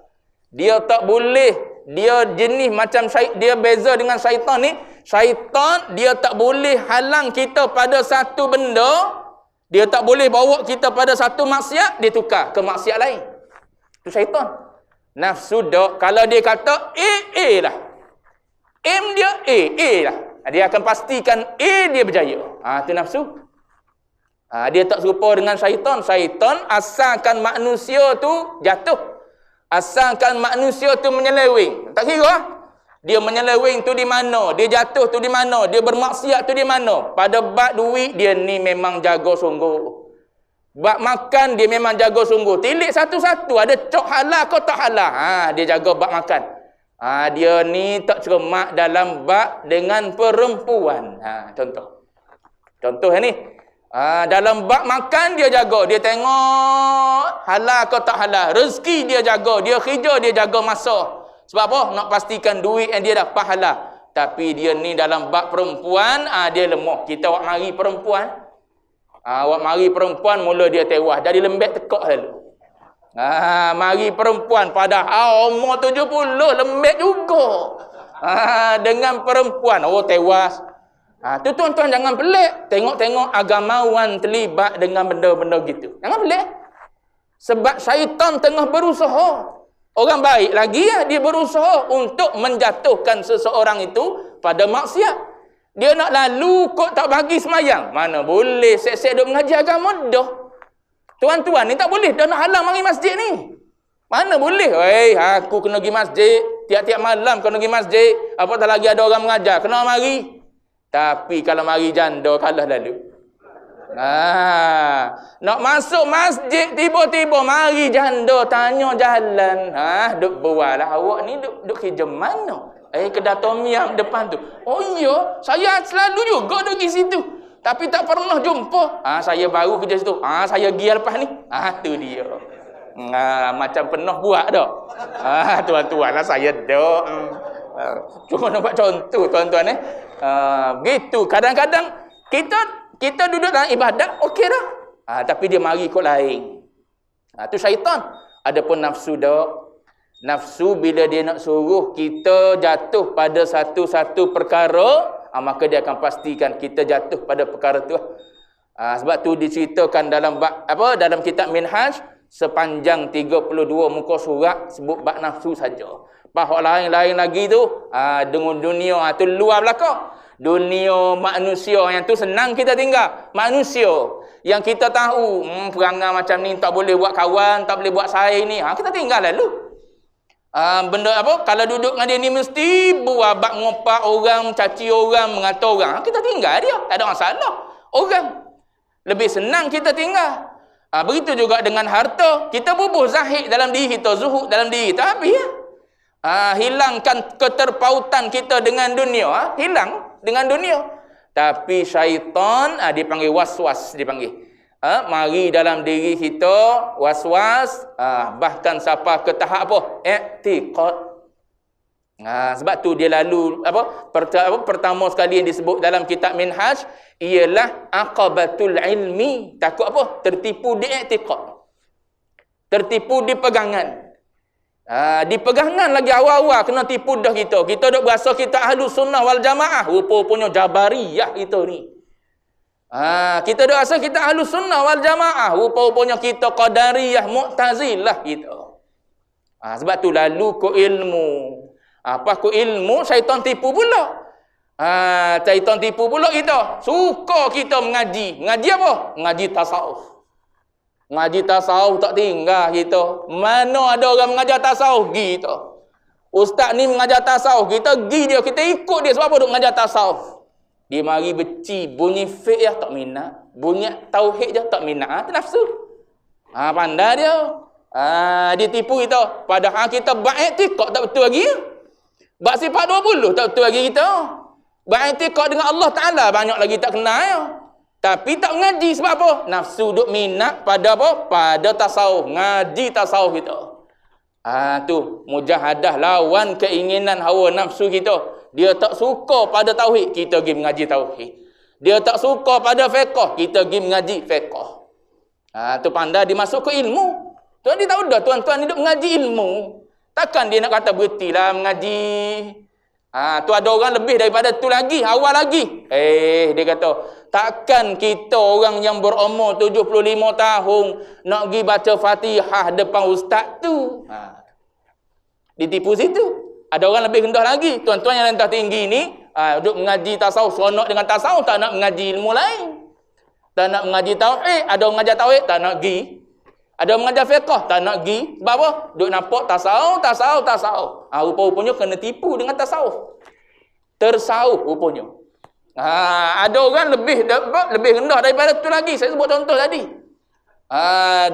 Dia tak boleh, dia jenis macam dia beza dengan syaitan ni. Syaitan dia tak boleh halang kita pada satu benda. Dia tak boleh bawa kita pada satu maksiat, dia tukar ke maksiat lain. Itu syaitan. Nafsu dak, kalau dia kata lah. Aim dia lah. Dia akan pastikan dia berjaya. Itu nafsu. Dia tak serupa dengan syaitan. Syaitan asalkan manusia tu jatuh. Asalkan manusia tu menyeleweng. Tak kira. Dia menyeleweng tu di mana, dia jatuh tu di mana, dia bermaksiat tu di mana. Pada bab duit dia ni memang jaga sungguh. Bab makan dia memang jaga sungguh. Tilik satu-satu, ada cok halal kau tak halal. Dia jaga bab makan. Dia ni tak cermat dalam bab dengan perempuan. Contoh ni. Dalam bab makan dia jaga, dia tengok halal kau tak halal. Rezeki dia jaga, dia kerja dia jaga masa. Sebab apa? Nak pastikan duit yang dia dapat halal. Tapi dia ni dalam bab perempuan, dia lemah. Kita awak mari perempuan. Awak mari perempuan, mula dia tewas. Jadi lembek tekak lalu. Mari perempuan, padahal umur 70, lembek juga. Dengan perempuan, tewas. Tu tuan-tuan jangan pelik. Tengok-tengok agamawan terlibat dengan benda-benda gitu. Jangan pelik. Sebab syaitan tengah berusaha. Orang baik lagi dia berusaha untuk menjatuhkan seseorang itu pada maksiat. Dia nak lalu kok tak bagi semayang. Mana boleh, sek-sek duk mengaji agama dah. Tuan-tuan ni tak boleh, dah nak halang mari masjid ni. Mana boleh? Aku kena pergi masjid, tiap-tiap malam kena pergi masjid. Apatah lagi ada orang mengajar, kena mari. Tapi kalau mari janda kalah lalu. Nak masuk masjid tiba-tiba mari janda tanya jalan. Duk bual lah awak ni duk kerja mana? Kedai tom yam depan tu. Oh iya, saya selalu juga duk pergi situ. Tapi tak pernah jumpa. Saya baru kerja situ. Saya pergi lepas ni. Tu dia. Macam pernah buat dak. Tuan-tuan lah saya dak. Cuma nak buat contoh tuan-tuan begitu. Kadang-kadang kita duduk dalam ibadat, okey dah. Tapi dia mari ikut lain. Tu syaitan. Adapun nafsu dak. Nafsu bila dia nak suruh kita jatuh pada satu-satu perkara, maka dia akan pastikan kita jatuh pada perkara tu. Sebab tu diceritakan dalam dalam kitab Minhaj sepanjang 32 muka surat sebut bab nafsu saja. Bab lain-lain lagi tu dengan dunia tu luar belakang. Dunia manusia yang tu senang kita tinggal. Manusia yang kita tahu perangai macam ni tak boleh buat kawan, tak boleh buat saing ni, kita tinggal lalu. Benda kalau duduk dengan dia ni mesti buat bab ngopak orang, caci orang, mengata orang. Kita tinggal dia, tak ada masalah. Orang lebih senang kita tinggal. Begitu juga dengan harta. Kita bubuh zahid dalam diri kita, zuhud dalam diri kita, habis ya. Hilangkan keterpautan kita dengan dunia, hilang dengan dunia. Tapi syaitan dipanggil waswas, dipanggil. Mari dalam diri kita waswas, bahkan sampai ke tahap apa? I'tiqad. Sebab tu dia lalu pertama sekali yang disebut dalam kitab Minhaj ialah aqabatul ilmi. Takut apa? Tertipu di i'tiqad. Tertipu di pegangan. Di pegangan lagi awal-awal kena tipu dah kita. Kita duk berasa kita ahlu sunnah wal jamaah. Rupa-rupanya jabariyah kita ni. Kita duk rasa kita ahlu sunnah wal jamaah. Rupa-rupanya kita qadariyah, mu'tazilah kita. Sebab tu lalu ku ilmu. Apa ku ilmu, syaitan tipu pula. Syaitan tipu pula kita. Suka kita mengaji. Mengaji apa? Mengaji tasawuf. Mengaji tasawuf tak tinggal kita. Mana ada orang mengajar tasawuf? Pergi kita. Ustaz ni mengajar tasawuf. Kita pergi dia. Kita ikut dia. Sebab apa duk mengajar tasawuf? Dia mari beci. Bunyi fiqh ya tak minat. Bunyi tauhid je tak minat. Itu nafsu. Pandai dia. Dia tipu kita. Padahal kita ba'iktiqad tak betul lagi. Bak sifat 20 tak betul lagi kita. Ba'iktiqad dengan Allah Ta'ala banyak lagi tak kenal ya. Tapi tak mengaji. Sebab apa? Nafsu duk minat pada apa? Pada tasawuf. Ngaji tasawuf kita. Tu mujahadah lawan keinginan hawa nafsu kita. Dia tak suka pada tauhid, kita pergi mengaji tauhid. Dia tak suka pada fiqh, kita pergi mengaji fiqh. Tu pandai dimasuk ke ilmu. Tuan dia tahu dah tuan-tuan ni duk mengaji ilmu. Takkan dia nak kata berhentilah mengaji. Tu ada orang lebih daripada tu lagi, awal lagi. Dia kata, takkan kita orang yang berumur 75 tahun nak pergi baca Fatihah depan ustaz tu. Ditipu situ. Ada orang lebih rendah lagi. Tuan-tuan yang rendah tinggi ni, duduk mengaji tasawuf, seronok dengan tasawuf, tak nak mengaji ilmu lain. Tak nak mengaji tauhid. Ada orang mengajar tauhid, tak nak pergi. Ada orang mengajar fiqh, tak nak pergi. Sebab apa? Duk nampak tasawuf. Rupa-rupanya kena tipu dengan tasawuf. Tersawuf rupanya. Ada orang lebih rendah daripada tu lagi. Saya sebut contoh tadi.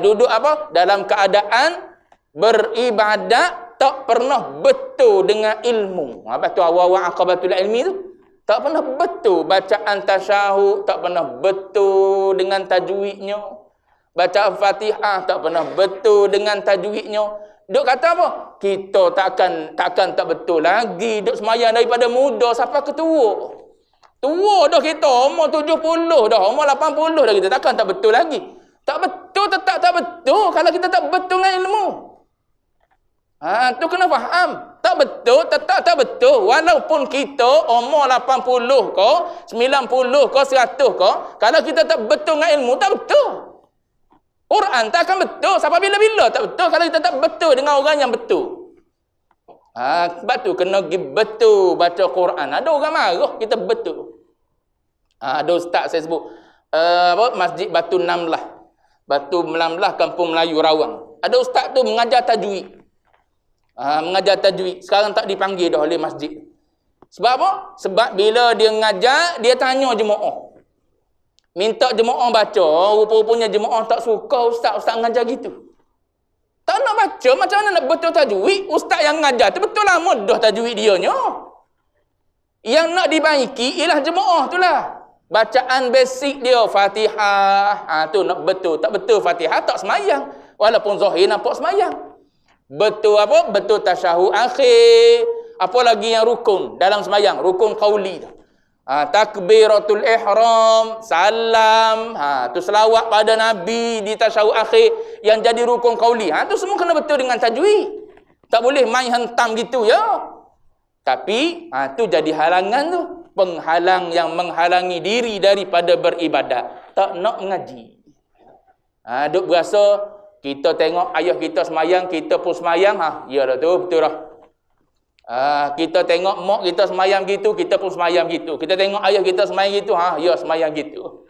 Duduk apa? Dalam keadaan beribadat tak pernah betul dengan ilmu. Apa tu awal-awal aqabatul ilmi tu? Tak pernah betul bacaan tasyahud, tak pernah betul dengan tajwidnya. Baca Fatihah tak pernah betul dengan tajwidnya. Duk kata apa? Kita takkan tak betul lagi. Duk semayang daripada muda sampai ke tua. Tua dah kita, umur 70 dah, umur 80 dah kita. Takkan tak betul lagi. Tak betul, tetap tak betul kalau kita tak betul dengan ilmu. Tu kena faham. Tak betul, tetap tak betul. Walaupun kita umur 80 ke, 90 ke, 100 ke, kalau kita tak betul dengan ilmu, tak betul. Quran tak akan betul. Sampai bila-bila tak betul kalau kita tak betul dengan orang yang betul. Sebab tu kena pergi betul baca Quran. Ada orang marah kita betul. Ada ustaz saya sebut Masjid Batu Namlah. Batu Namlah Kampung Melayu Rawang. Ada ustaz tu mengajar tajwid. Mengajar tajwid. Sekarang tak dipanggil dah oleh masjid. Sebab apa? Sebab bila dia mengajar, dia tanya jemaah. Minta jemaah baca, rupa-rupanya jemaah tak suka ustaz mengajar gitu. Tak nak baca, macam mana nak betul tajwid? Ustaz yang mengajar tu betul lah mudah tajwid dia nya. Yang nak dibaiki ialah jemaah tu lah. Bacaan basic dia, Fatihah. Tu nak betul. Tak betul Fatihah, tak semayang. Walaupun zahir nampak semayang. Betul apa? Betul tasyahud akhir. Apa lagi yang rukun dalam semayang? Rukun qauli tu. Takbiratul ihram, salam, tu selawat pada Nabi di tasyahud akhir yang jadi rukun qauli. Tu semua kena betul dengan tajwid. Tak boleh main hentam gitu ya. Tapi tu jadi halangan tu, penghalang yang menghalangi diri daripada beribadat. Tak nak mengaji. Duk berasa kita tengok ayah kita semayang, kita pun semayang, ya dah tu betul dah. Kita tengok mak kita semayang gitu, kita pun semayang gitu. Kita tengok ayah kita semayang gitu, ya semayang gitu.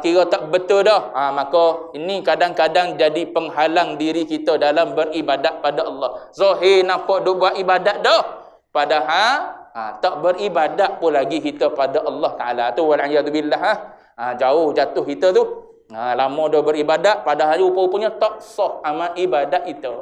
Kira tak betul dah. Maka ini kadang-kadang jadi penghalang diri kita dalam beribadat pada Allah. Zahir nampak duk buat ibadat dah. Padahal tak beribadat pun lagi kita pada Allah Ta'ala. Tu wal'iyadu billah. Jauh jatuh kita tu. Lama dah beribadat, padahal rupa-rupanya tak sah amal ibadat itu.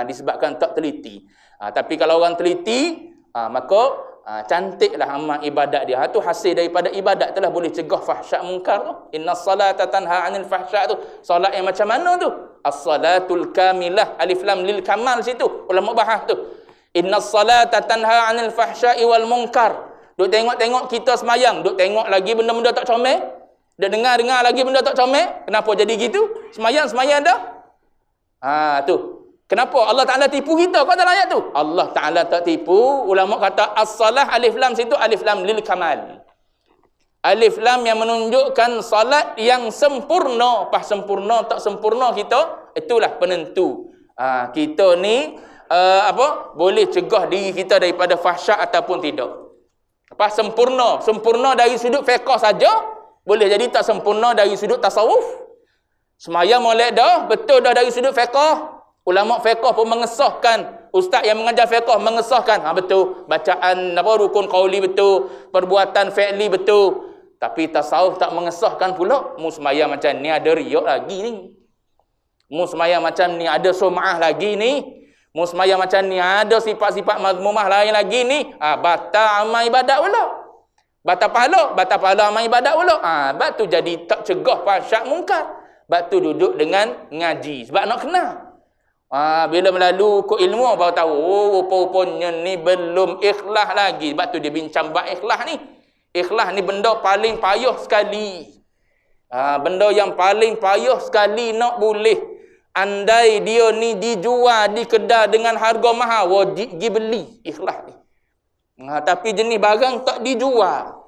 Disebabkan tak teliti. Tapi kalau orang teliti, maka cantiklah amal ibadat dia. Itu hasil daripada ibadat itulah boleh cegah fahsyak munkar tu. Innas salata tanha 'anil fahsyak tu. Solat yang macam mana tu? As-salatul kamilah. Alif lam lil kamal situ. Ulama bahas tu. Innas salata tanha 'anil fahsya'i wal munkar. Duk tengok-tengok kita semayang, duk tengok lagi benda-benda tak comel. Duk dengar lagi benda tak comel. Kenapa jadi gitu? Semayang dah. Tu. Kenapa Allah Ta'ala tipu kita? Kau dalam ayat tu? Allah Ta'ala tak tipu. Ulama kata as-salah alif lam situ alif lam lil kamal. Alif lam yang menunjukkan salat yang sempurna. Sempurna tak sempurna kita, itulah penentu. Kita ni boleh cegah diri kita daripada fahsyak ataupun tidak. Sempurna dari sudut fiqh saja, boleh jadi tak sempurna dari sudut tasawuf. Semayang molek dah, betul dah dari sudut fiqh. Ulama fiqh pun mengesahkan, ustaz yang mengajar fiqh mengesahkan, betul, bacaan rukun qauli betul, perbuatan fi'li betul. Tapi tasawuf tak mengesahkan pula. Mu semayang macam ni ada riak lagi ni. Mu semayang macam ni ada sum'ah lagi ni. Mu semayang macam ni ada sifat-sifat mazmumah lain lagi ni. Batal amal ibadat pula. Batal pahala amal ibadat pula. Sebab tu jadi tak cegah fahsyak munkar. Sebab tu duduk dengan ngaji. Sebab nak kenal. Bila melalui ke ilmu baru tahu, rupa-rupanya ni belum ikhlas lagi. Sebab tu dia bincang bab ikhlas ni. Ikhlas ni benda paling payah sekali. Benda yang paling payah sekali nak boleh. Andai dia ni dijual di kedai dengan harga mahal, wajib pergi beli ikhlas ni. Tapi jenis barang tak dijual.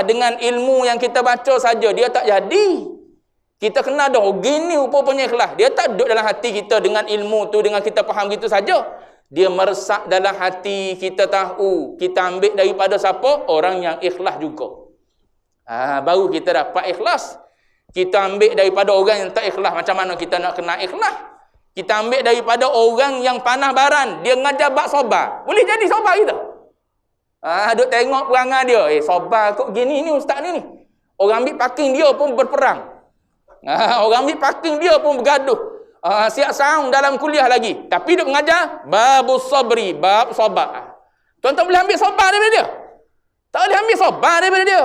Dengan ilmu yang kita baca saja dia tak jadi. Kita kena dah, gini rupanya ikhlas. Dia tak duduk dalam hati kita dengan ilmu tu, dengan kita faham gitu saja. Dia meresap dalam hati, kita tahu. Kita ambil daripada siapa? Orang yang ikhlas juga. Baru kita dapat ikhlas. Kita ambil daripada orang yang tak ikhlas. Macam mana kita nak kena ikhlas? Kita ambil daripada orang yang panah baran. Dia ngajar bab sabar. Boleh jadi sabar kita. Duk tengok perangai dia. Sabar kok gini ni ustaz ni. Orang ambil parking dia pun berperang. Orang ambil parking dia pun bergaduh. Siap saung dalam kuliah lagi. Tapi dia mengajar babus sabri, bab sabar. Tuan-tuan boleh ambil sabar daripada dia? Tak boleh ambil sabar daripada dia.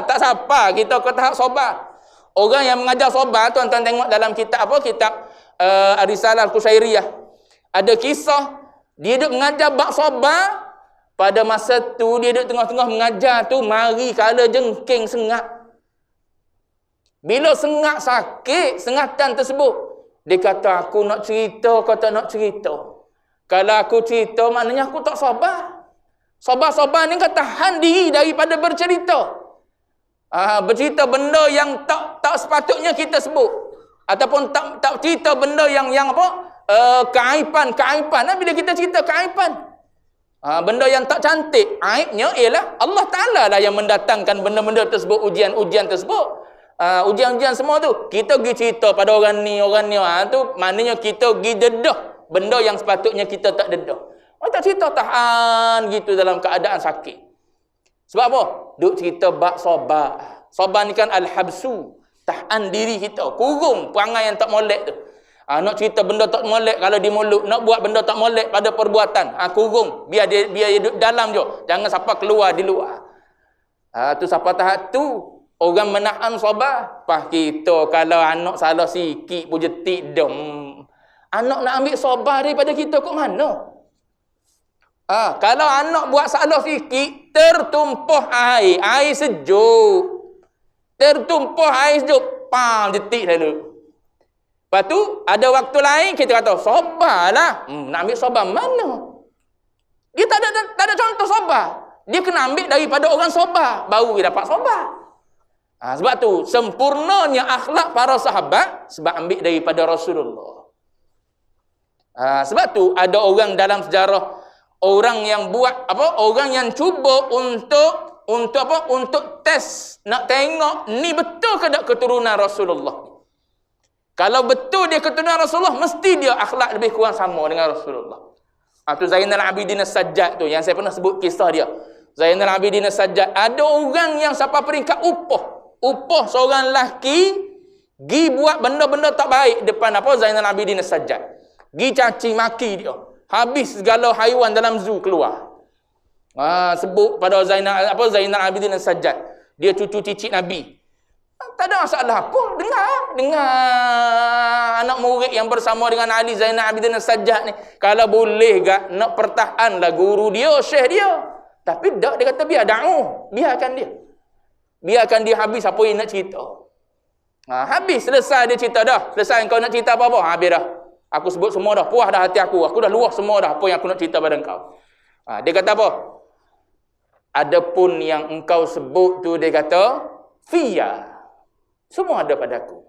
Tak siapa kita ke tahap sabar. Orang yang mengajar sabar, tuan-tuan tengok dalam kitab kitab Ar-Risalah Al-Qusairiyah. Ada kisah dia duk mengajar bab sabar. Pada masa tu dia duk tengah-tengah mengajar tu, mari kala jengking sengak. Bila sengak sakit, sengatan tersebut, dia kata aku nak cerita, kau tak nak cerita. Kalau aku cerita, maknanya aku tak sabar. Sabar-sabar ni kata tahan diri daripada bercerita. Bercerita benda yang tak sepatutnya kita sebut. Ataupun tak cerita benda yang keaiban. Bila kita cerita keaiban, benda yang tak cantik, aibnya ialah Allah Ta'ala lah yang mendatangkan benda-benda tersebut, ujian-ujian tersebut. Ujian-ujian semua tu kita pergi cerita pada orang ni tu maknanya kita pergi dedah benda yang sepatutnya kita tak dedah. Orang tak cerita tahan gitu dalam keadaan sakit. Sebab apa? Duk cerita bab sabar. Sabar ni kan al-habsu, tahan diri kita, kurung perangai yang tak molek tu. Nak cerita benda tak molek kalau di mulut, nak buat benda tak molek pada perbuatan, kurung biar dia duduk dalam je, jangan sampai keluar di luar. Tu siapa tahap tu orang menahan sabar. Kita kalau anak salah sikit pun jetik dem. Anak nak ambil sabar daripada kita kok mana? Kalau anak buat salah sikit, tertumpah air sejuk. Tertumpah air sejuk, jetik lalu. Lepas tu ada waktu lain kita kata sabarlah. Nak ambil sabar mana? Dia tak ada contoh sabar. Dia kena ambil daripada orang sabar, baru dia dapat sabar. Sebab tu sempurnanya akhlak para sahabat sebab ambil daripada Rasulullah. Sebab tu ada orang dalam sejarah, orang yang buat orang yang cuba untuk test, nak tengok ni betul ke tak keturunan Rasulullah. Kalau betul dia keturunan Rasulullah, mesti dia akhlak lebih kurang sama dengan Rasulullah. Tu Zainal Abidin As-Sajjad tu yang saya pernah sebut kisah dia. Zainal Abidin As-Sajjad, ada orang yang sampai peringkat upah. upah seorang lelaki gi buat benda-benda tak baik depan apa Zainal Abidin As-Sajjad. Gi caci maki dia. Habis segala haiwan dalam zoo keluar. Sebut pada Zainal Abidin As-Sajjad. Dia cucu cicit Nabi. Tak ada masalah apa. Dengar anak murid yang bersama dengan Ali Zainal Abidin As-Sajjad ni. Kalau boleh gak nak pertahanlah guru dia, syekh dia. Tapi tak, dia kata biar da'u. Biarkan dia habis apa yang nak cerita. Habis, selesai dia cerita dah. Selesai kau nak cerita apa-apa? Habis dah. Aku sebut semua dah. Puas dah hati aku. Aku dah luah semua dah apa yang aku nak cerita pada engkau. Dia kata apa? Adapun yang engkau sebut tu, dia kata, Fiyya. Semua ada padaku.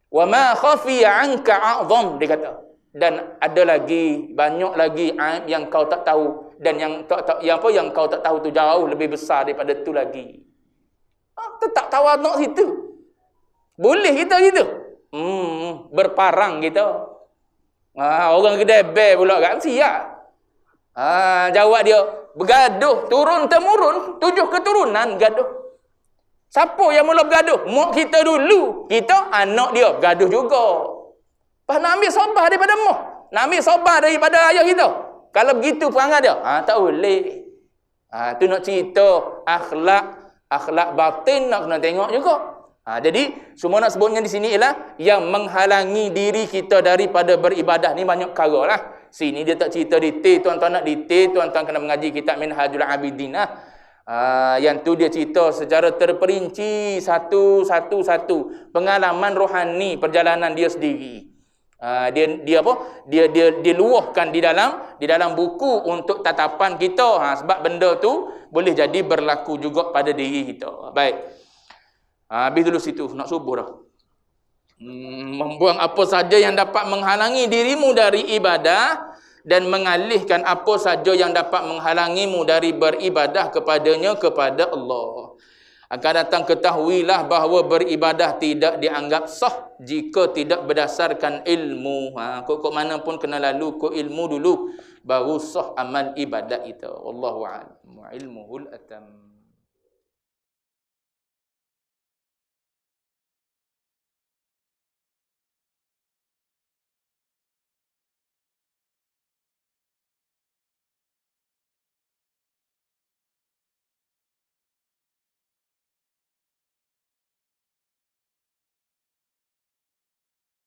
Wa ma khafiya anka a'zam, dia kata. Dan ada lagi, banyak lagi aib yang kau tak tahu. Dan yang kau tak tahu tu jauh lebih besar daripada tu lagi. Tetap tawaduk situ. Boleh kita gitu. Berparang kita. Orang kedai bel pula kan siap. Jawab dia, bergaduh turun-temurun, 7 keturunan gaduh. Siapa yang mula bergaduh? Mak kita dulu. Kita, anak dia, bergaduh juga. Lepas nak ambil sabar daripada mak. Nak ambil sabar daripada ayah kita. Kalau begitu perangai dia, tak boleh. Tu nak cerita akhlak batin nak kena tengok juga. Jadi, semua nak sebutnya di sini ialah yang menghalangi diri kita daripada beribadah ni banyak perkara lah. Sini dia tak cerita detail, tuan-tuan nak detail, tuan-tuan kena mengaji kitab Minhajul Abidin lah. Yang tu dia cerita secara terperinci satu pengalaman rohani perjalanan dia sendiri. Dia luahkan di dalam buku untuk tatapan kita. Sebab benda tu boleh jadi berlaku juga pada diri kita. Baik. Habis dulu situ, nak subuh dah. Membuang apa saja yang dapat menghalangi dirimu dari ibadah dan mengalihkan apa saja yang dapat menghalangimu dari beribadah kepadanya, kepada Allah. Akan datang ketahuilah bahawa beribadah tidak dianggap sah jika tidak berdasarkan ilmu. Kok mana pun kena lalu ke ilmu dulu, baru sah amal ibadat itu. Wallahu a'lam. Ilmuhul atam.